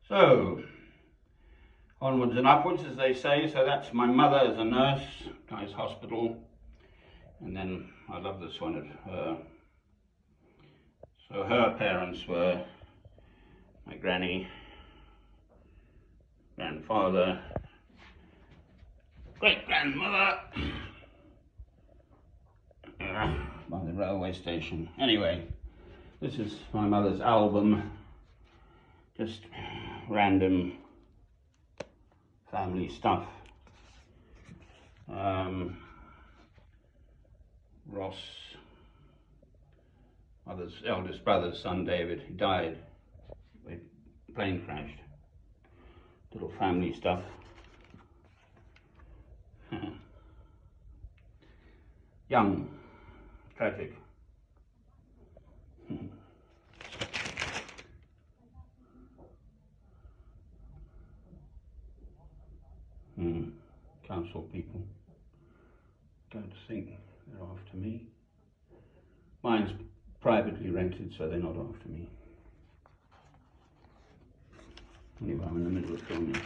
So, onwards and upwards, as they say. So that's my mother as a nurse, Guy's Hospital. And then I love this one at her. So her parents were my granny, grandfather, great-grandmother, by the railway station. Anyway, this is my mother's album, just random family stuff. Ross, mother's eldest brother's son David, he died. The plane crashed. Little family stuff. Young, tragic. Council people. Don't think they're after me. Mine's privately rented, so they're not after me. Anyway, I'm in the middle of filming.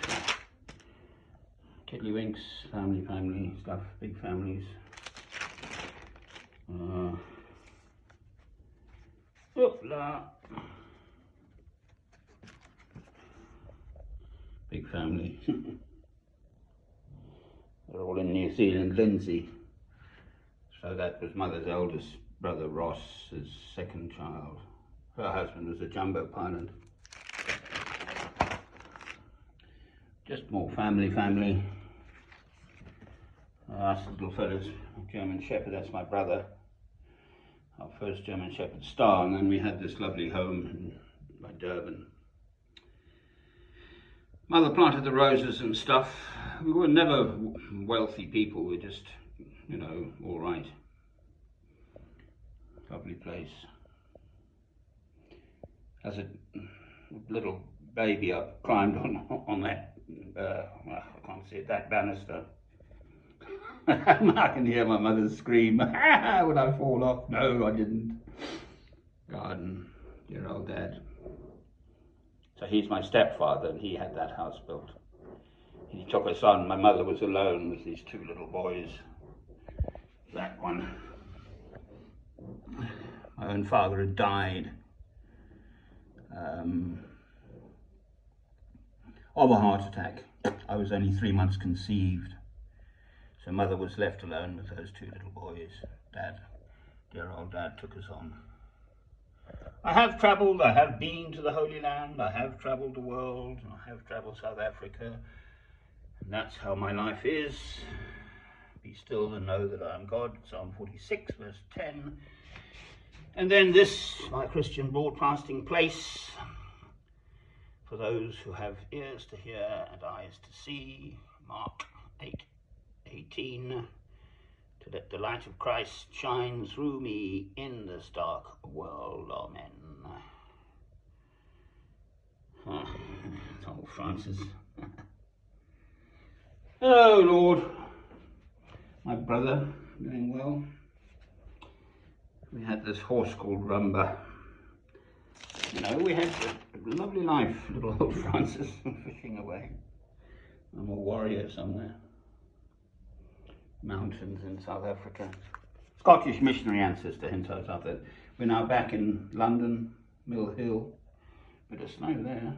Tiddlywinks, family stuff, big families. Hoopla. Big family. They're all in New Zealand, Lindsay. So that was mother's eldest brother Ross's second child. Her husband was a jumbo pilot. Just more family. Us little fellas, German Shepherd, that's my brother. Our first German Shepherd Star, and then we had this lovely home by Durban. Mother planted the roses and stuff. We were never wealthy people, we were just, all right. Lovely place. As a little baby, I climbed on that, I can't see it, that banister. I can hear my mother scream, would I fall off? No, I didn't. Garden, dear old dad. So he's my stepfather, and he had that house built. He took us on. My mother was alone with these two little boys. That one. My own father had died of a heart attack. I was only 3 months conceived. So mother was left alone with those two little boys. Dad, dear old dad, took us on. I have travelled, I have been to the Holy Land, I have travelled the world, I have travelled South Africa, and that's how my life is. Be still and know that I am God, Psalm 46, verse 10. And then this, my Christian broadcasting place, for those who have ears to hear and eyes to see, Mark 8:18. To let the light of Christ shine through me in this dark world. Amen. Oh, Francis. Oh, Lord. My brother, doing well. We had this horse called Rumba. We had a lovely life, little old Francis, fishing away. I'm a warrior somewhere. Mountains in South Africa. Scottish missionary ancestor, hint out of that. We're now back in London, Mill Hill. Bit of snow there.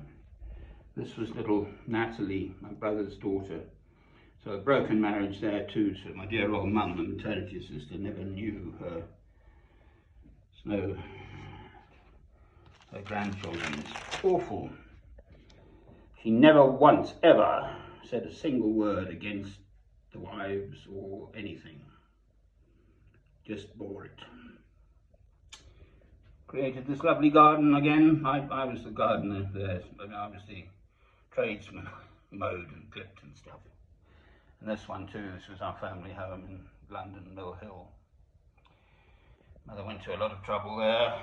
This was little Natalie, my brother's daughter. So a broken marriage there too. So my dear old mum, the maternity sister, never knew her grandchildren. It's awful. She never once ever said a single word against the wives or anything. Just bore it. Created this lovely garden again. I was the gardener there, but I was the tradesman, mowed and clipped and stuff. And this one too, this was our family home in London, Mill Hill. Mother went to a lot of trouble there.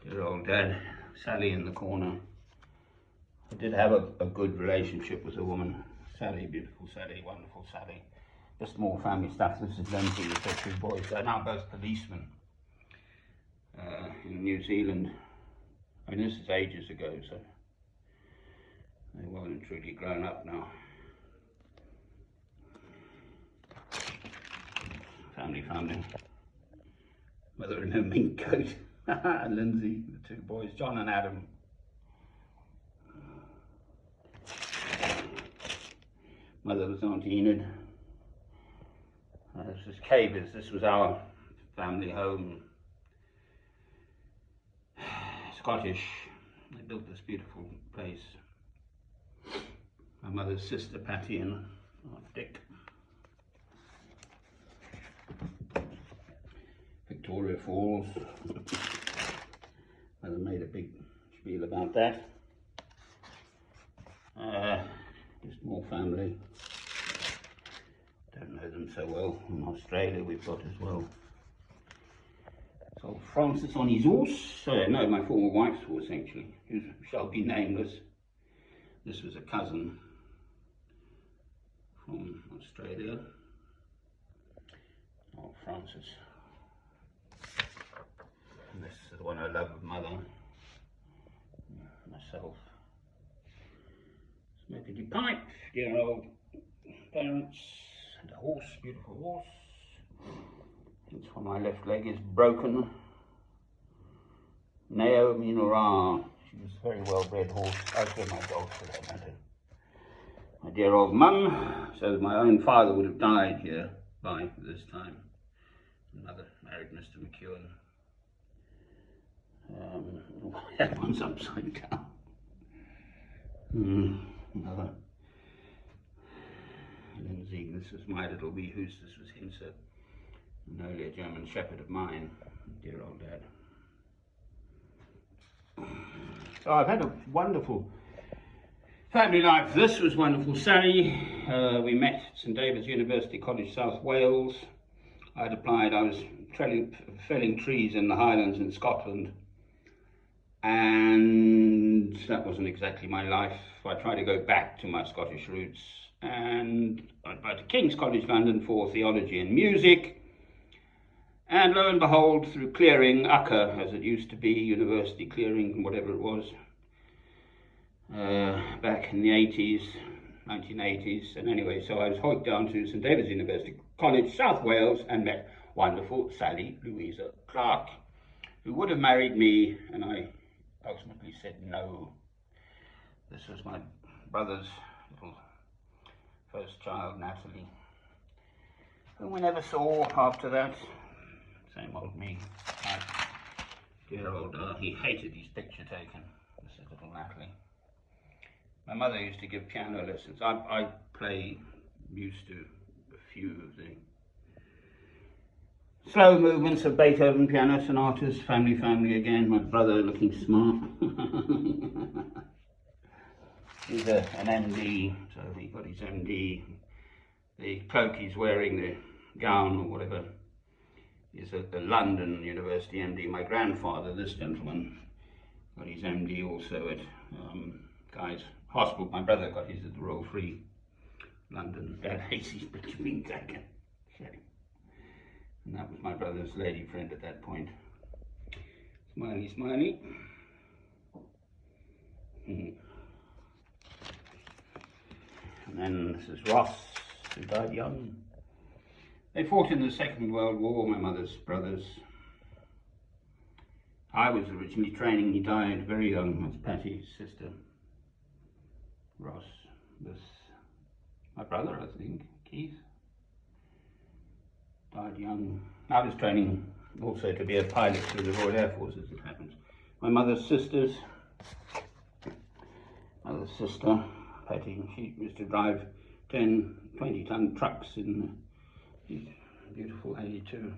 Dear old dad, Sally in the corner. I did have a good relationship with a woman. Sally, beautiful Sally, wonderful Sally. Just more family stuff. This is Lindsay with her two boys. They're now both policemen in New Zealand. I mean, this is ages ago, so They're well and truly grown up now. Family. Mother in her mink coat. Lindsay, the two boys, John and Adam. Mother was Auntie Enid. This was Cabers. This was our family home. Scottish. They built this beautiful place. My mother's sister Patty and Dick. Victoria Falls. Mother made a big spiel about that. Just more family. Don't know them so well. In Australia we've got as well. So Francis on his horse. No, my former wife's horse actually, who shall be nameless. This was a cousin from Australia. Oh, Francis. And this is the one I love with Mother. Myself. Smoking your pipe, dear old parents. And a horse, beautiful horse. Hence why my left leg is broken. Naomi Nora. She was a very well-bred horse. As were my dogs for that matter. My dear old mum. So my own father would have died here by this time. Mother married Mr. McEwen. That one's upside down. Another. Lindsay, this was my little wee hoose. This was Hinser, an earlier German shepherd of mine, dear old dad. So I've had a wonderful family life. This was wonderful. Sally, we met at St David's University College, South Wales. I'd applied, I was felling trees in the Highlands in Scotland, and that wasn't exactly my life. I tried to go back to my Scottish roots, and I applied to King's College London for theology and music, and lo and behold, through clearing, UCCA as it used to be, university clearing, whatever it was, back in the 1980s, and anyway, so I was hiked down to St David's University College, South Wales, and met wonderful Sally Louisa Clark, who would have married me, and I ultimately said no. This was my brother's little first child, Natalie, whom we never saw after that. Same old me. Dear old, he hated his picture taken. This is little Natalie. My mother used to give piano lessons. I used to a few of the slow movements of Beethoven piano sonatas, family again. My brother looking smart. He's an MD, so he got his MD. The cloak he's wearing, the gown or whatever, is at the London University MD. My grandfather, this gentleman, got his MD also at Guy's Hospital. My brother got his at the Royal Free, London. Dad hates his picture being taken. And that was my brother's lady friend at that point. Smiley, smiley. And then this is Ross, who died young. They fought in the Second World War, my mother's brothers. I was originally training, he died very young. That's Patty's sister. Ross, this, my brother, I think, Keith, died young. I was training also to be a pilot through the Royal Air Force, as it happens. My mother's sister, Patty, she used to drive 10, 20-ton trucks in these beautiful 82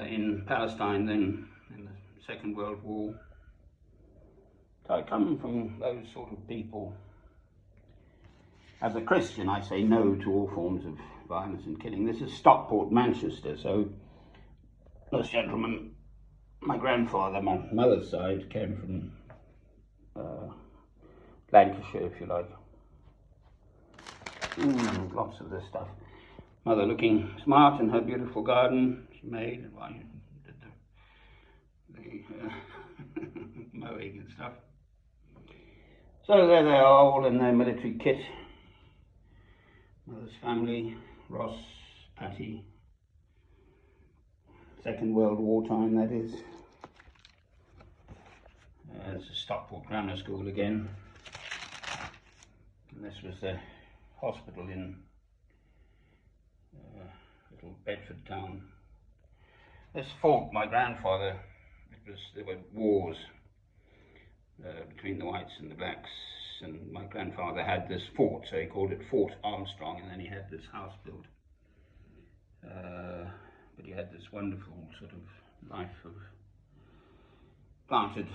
in Palestine then, in the Second World War. So I come from those sort of people. As a Christian, I say no to all forms of violence and killing. This is Stockport, Manchester, so this gentleman, my grandfather, my mother's side, came from Lancashire, if you like. Lots of this stuff. Mother looking smart in her beautiful garden she made while you did the mowing and stuff. So there they are, all in their military kit. Mother's family, Ross, Patty. Second World War time, that is. There's a Stockport Grammar School again. And this was the hospital in little Bedford town. This fort, my grandfather, there were wars between the whites and the blacks, and my grandfather had this fort, so he called it Fort Armstrong, and then he had this house built. But he had this wonderful sort of life of planted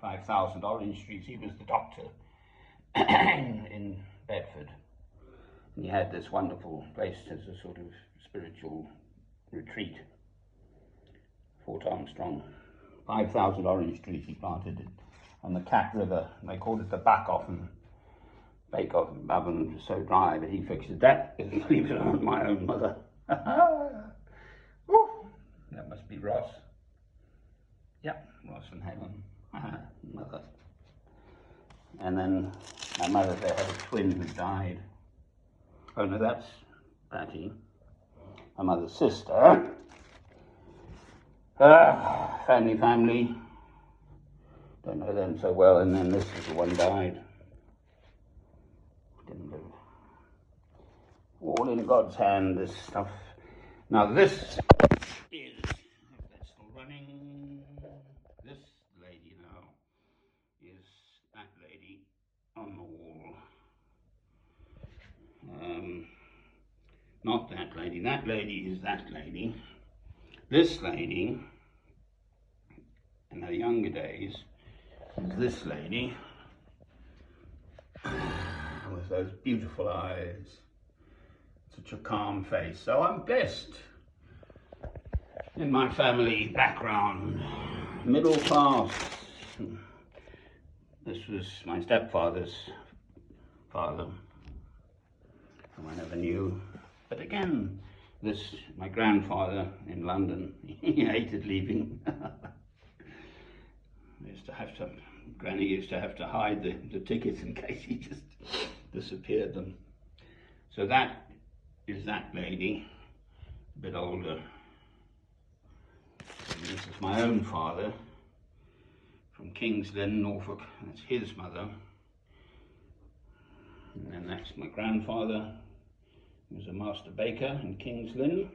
5,000 orange trees. He was the doctor in Bedford, and he had this wonderful place as a sort of spiritual retreat. Fort Armstrong, 5,000 orange trees he planted on the Cat River. They called it the back oven. Bake oven was so dry, but he fixed it. That is, believe it or not, my own mother. That must be Ross. Yep, Ross and Helen, mother. And then my mother, they had a twin who died. Oh no, that's Patty, my mother's sister. Family. Don't know them so well. And then this little one died. Didn't live. All in God's hand, this stuff. Now this is, that's still running. This lady now is that lady on the wall. Not that lady. That lady is that lady. This lady, in her younger days, is this lady with those beautiful eyes, such a calm face. So I'm blessed in my family background, middle class. This was my stepfather's father, whom I never knew. But again, my grandfather in London, he hated leaving. Granny used to have to hide the tickets in case he just disappeared them. So that is that lady, a bit older. And this is my own father from King's Lynn, Norfolk. That's his mother. And then that's my grandfather. He was a master baker in King's Lynn.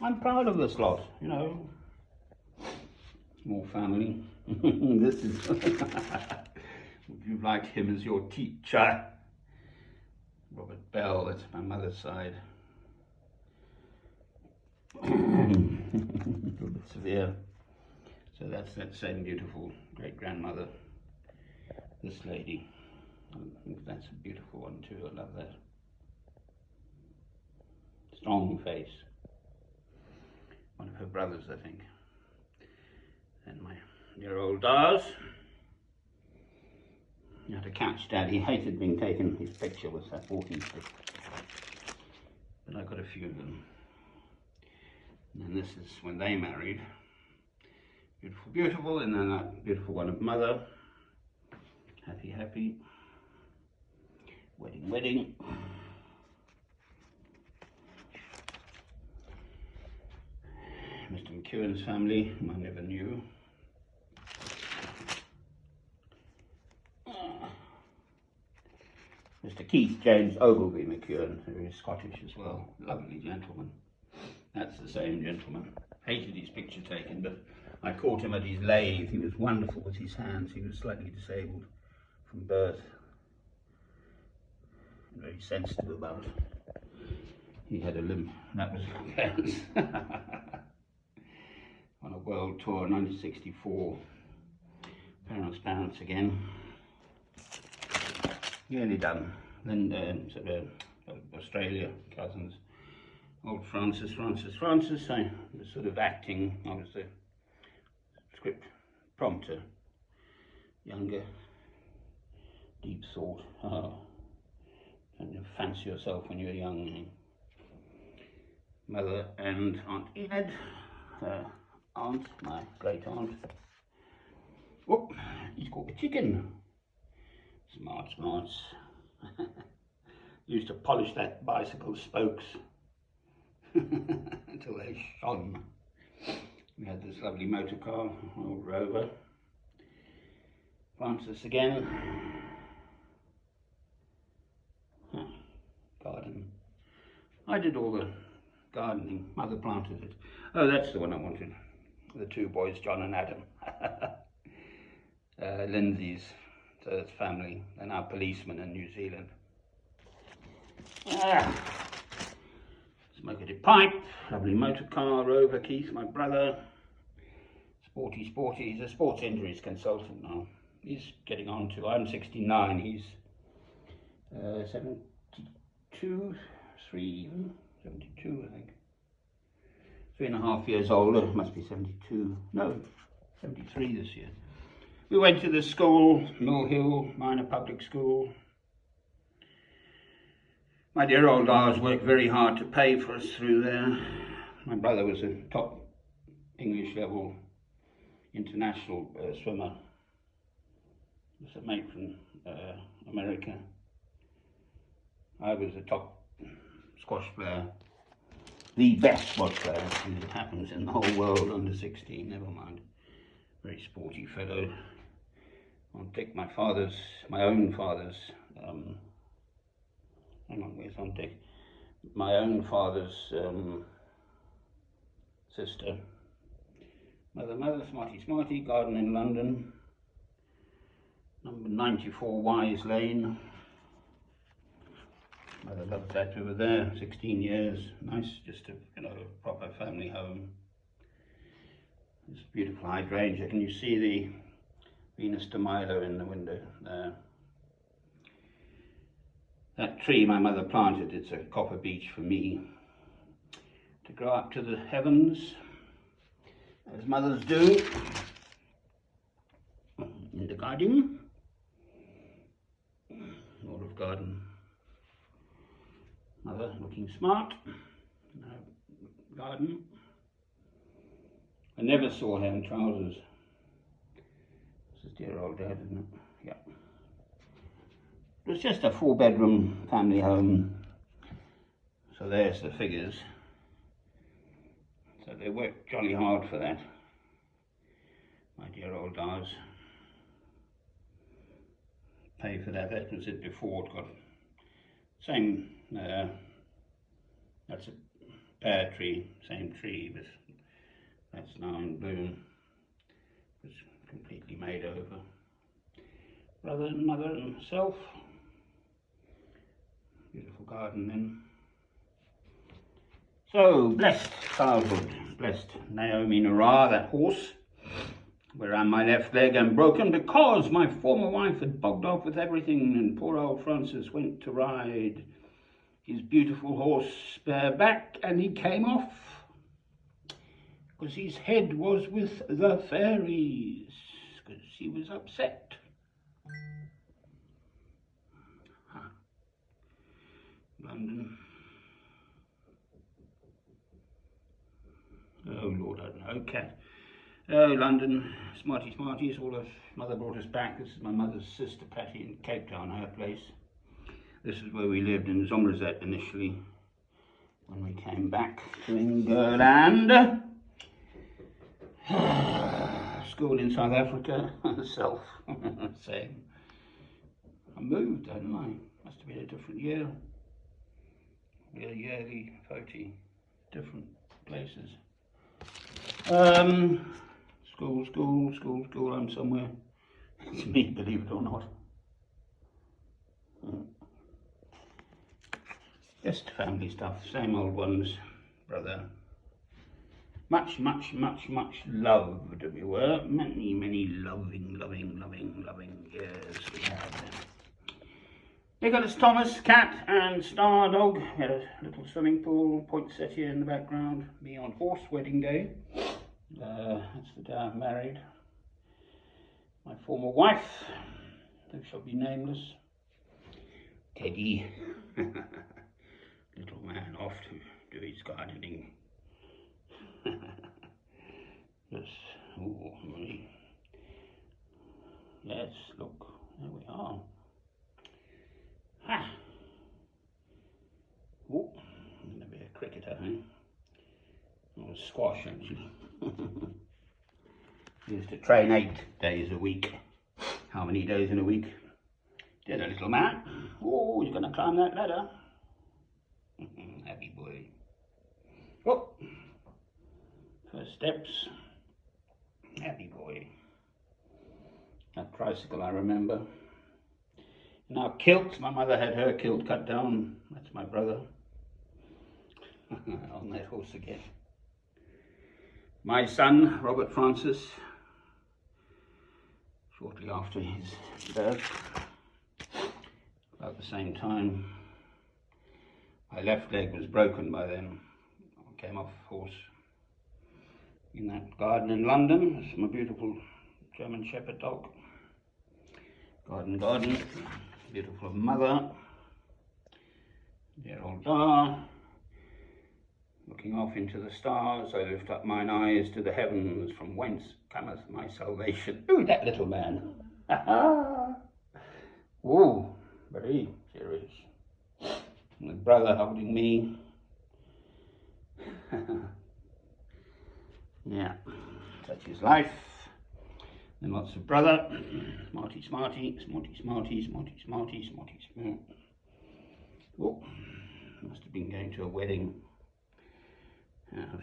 I'm proud of this lot, you know. Small family. This is, would you like him as your teacher? Robert Bell, that's my mother's side. A little bit severe. So that's that same beautiful great-grandmother. This lady. I think that's a beautiful one too, I love that. Strong face. One of her brothers, I think. And my dear old Dars. You had to catch Dad. He hated being taken. His picture was that walking stick. But I got a few of them. And then this is when they married. Beautiful, beautiful. And then that beautiful one of Mother. Happy, happy. Wedding, wedding. Mr. McEwen's family, whom I never knew. Mr. Keith James Ogilvy McEwen, who is Scottish as well. Lovely gentleman. That's the same gentleman. Hated his picture taken, but I caught him at his lathe. He was wonderful with his hands. He was slightly disabled from birth. Very sensitive about it. He had a limp. That was his parents. On a world tour, 1964. Parents again. Nearly done. Then Australia, cousins. Old Francis. I was sort of acting. I was the script prompter. Younger. Deep thought. Oh. And you fancy yourself when you're young. Mother and Aunt Enid. Aunt, my great aunt. Whoop, he's caught a chicken. Smart, smarts. Used to polish that bicycle spokes until they shone. We had this lovely motor car, old Rover. Francis again. Garden. I did all the gardening. Mother planted it. Oh, that's the one I wanted. The two boys, John and Adam. Lindsay's, so it's family. They're now policemen in New Zealand. Smoke-a-dip pipe, lovely motor car, Rover, Keith, my brother. Sporty. He's a sports injuries consultant now. He's getting on to, I'm 69, he's 72, 72 I think. 3.5 years older, must be 72, no, 73 this year. We went to the school, Mill Hill Minor Public School. My dear old Lars worked very hard to pay for us through there. My brother was a top English level international swimmer. He was a mate from America. I was a top squash player. The best squash player, as it happens, in the whole world, under 16, never mind. Very sporty fellow. On Dick, my own father's, hang on, where's on Dick? My own father's sister. Mother, smarty, garden in London. Number 94 Wise Lane. Mother loved that over there, 16 years. Nice, just a proper family home. This beautiful hydrangea. Can you see the Venus de Milo in the window there? That tree my mother planted, it's a copper beech for me to grow up to the heavens, as mothers do, in the garden, Olive Garden. Mother looking smart, garden. I never saw her in trousers. This is dear old Dad, isn't it? Yeah. It was just a 4-bedroom family home. So there's the figures. So they worked jolly hard for that. My dear old Lars. Pay for that. That was it before. It got same. That's a pear tree. Same tree, but that's now in bloom. It was completely made over. Brother and mother and self. Beautiful garden then. So, blessed childhood, blessed Naomi Nara, that horse, whereon my left leg am broken because my former wife had bogged off with everything, and poor old Francis went to ride his beautiful horse bareback, and he came off because his head was with the fairies, because he was upset. London. Oh Lord, I don't know. Okay. Oh, London, smarties. All of mother brought us back. This is my mother's sister Patty in Cape Town, her place. This is where we lived in Zommerzet initially when we came back to England. School in South Africa, self, same. I moved, hadn't I? Must have been a different year. Yeah, yearly, 40, different places. School, I'm somewhere. It's me, believe it or not. Just family stuff, same old ones, brother. Much loved we were. Many loving years we had then. Nicholas Thomas, cat, and Star dog. We had a little swimming pool, poinsettia in the background. Me on horse, wedding day. That's the day I'm married. My former wife, who shall be nameless. Teddy. Little man off to do his gardening. Yes, ooh, Yes, look, there we are. Ha! Oh, I'm going to be a cricketer, eh? Or a squash, actually. Used to train 8 days a week. How many days in a week? There's a little man. Oh, he's going to climb that ladder. Happy boy. Oh, first steps. Happy boy. That tricycle I remember. Now kilt, my mother had her kilt cut down. That's my brother. On that horse again. My son, Robert Francis, shortly after his birth, about the same time. My left leg was broken by then. I came off horse in that garden in London. It's my beautiful German Shepherd dog. Garden, beautiful mother, dear old Da. Looking off into the stars, I lift up mine eyes to the heavens, from whence cometh my salvation. Ooh, that little man. Ooh, very serious. My brother holding me. Yeah, such is life. And lots of brother. Smarty, smarty, smarty, smarty, smarty, smarty, smarty, smart. Oh, must have been going to a wedding.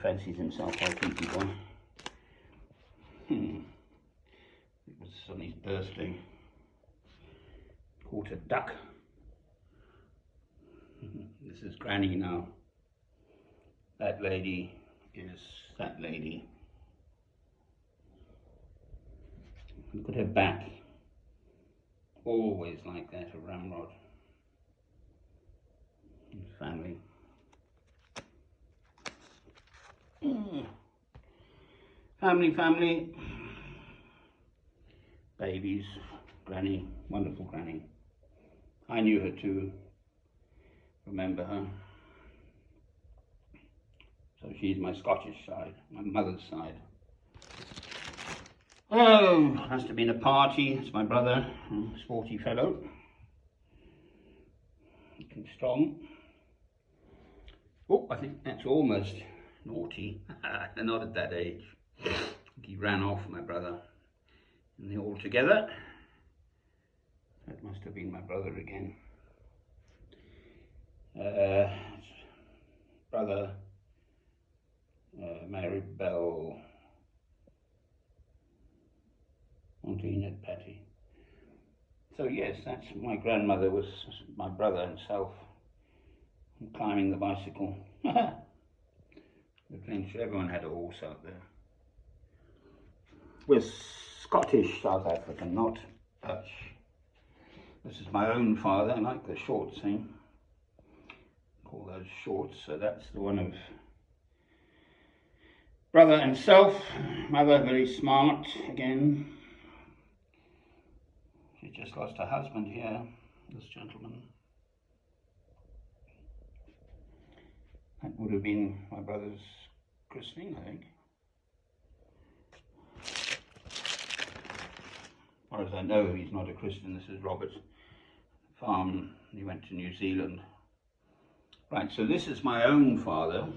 Fancies himself a kinky boy. It was on his birthday. Caught a duck. This is Granny now. That lady is that lady. Look at her back. Always like that, a ramrod. His family. Family. Babies. Granny. Wonderful Granny. I knew her too. Remember her. So she's my Scottish side, my mother's side. Oh, must have been a party. It's my brother, sporty fellow. Looking strong. Oh, I think that's almost naughty. Not at that age. He ran off, my brother. And they all together. That must have been my brother again. Brother, Mary Bell, Auntie Patty. So yes, that's my grandmother was my brother himself, climbing the bicycle. Everyone had a horse out there. We're Scottish South African, not Dutch. This is my own father. I like the shorts thing. Call those shorts. So that's the one of brother and self. Mother very smart again. She just lost her husband here, this gentleman. That would have been my brother's christening, I think. As far as I know, he's not a Christian. This is Robert's farm. He went to New Zealand. Right, so this is my own father,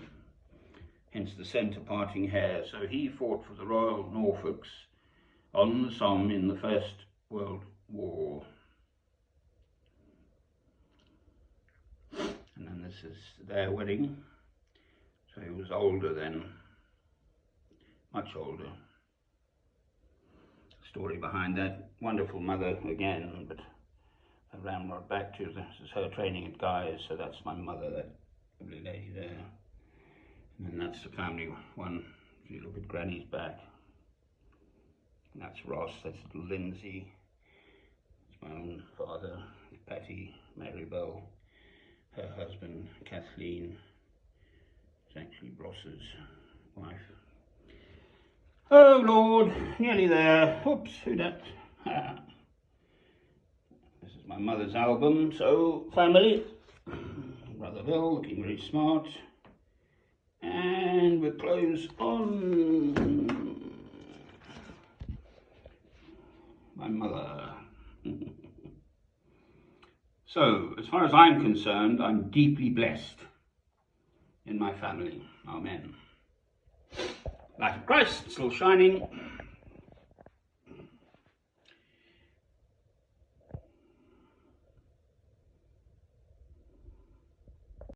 hence the centre parting hair. So he fought for the Royal Norfolks on the Somme in the First World War. And then this is their wedding. So he was older then, much older. Story behind that. Wonderful mother again, but a ramrod back to this is her training at Guy's, so that's my mother, that lovely lady there. And then that's the family one. If you look at Granny's back. And that's Ross, that's little Lindsay. It's my own father, Patty, Mary Bell, her husband, Kathleen. It's actually Ross's wife. Oh Lord, nearly there. Oops, who that? This is my mother's album. So, family. Brother Bill, looking very smart. And we're close on. my mother. So, as far as I'm concerned, I'm deeply blessed in my family. Amen. Light of Christ still shining.